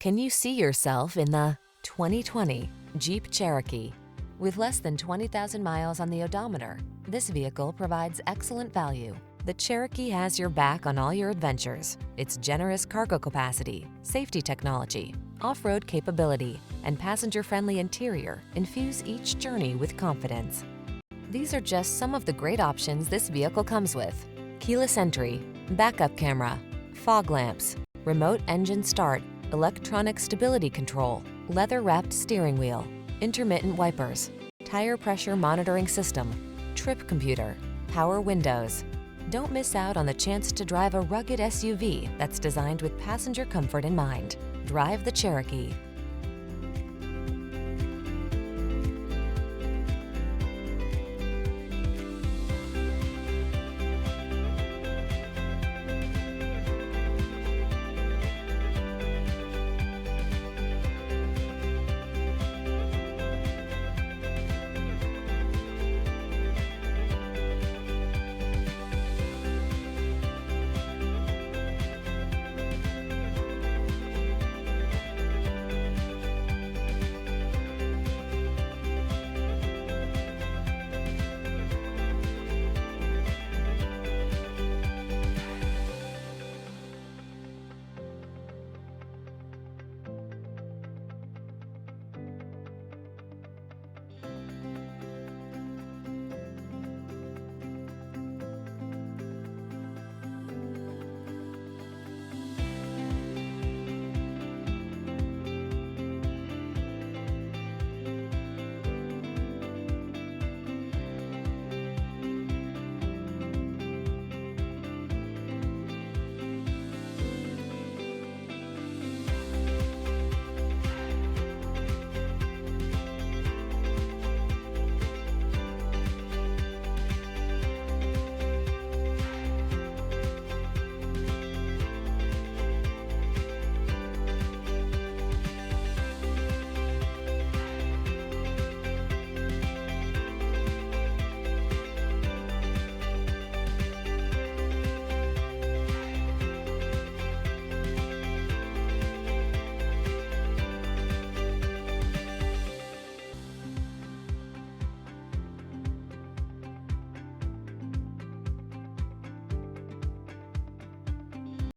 Can you see yourself in the 2020 Jeep Cherokee? With less than 20,000 miles on the odometer, this vehicle provides excellent value. The Cherokee has your back on all your adventures. Its generous cargo capacity, safety technology, off-road capability, and passenger-friendly interior infuse each journey with confidence. These are just some of the great options this vehicle comes with: keyless entry, backup camera, fog lamps, remote engine start, electronic stability control, leather-wrapped steering wheel, intermittent wipers, tire pressure monitoring system, trip computer, power windows. Don't miss out on the chance to drive a rugged SUV that's designed with passenger comfort in mind. Drive the Cherokee.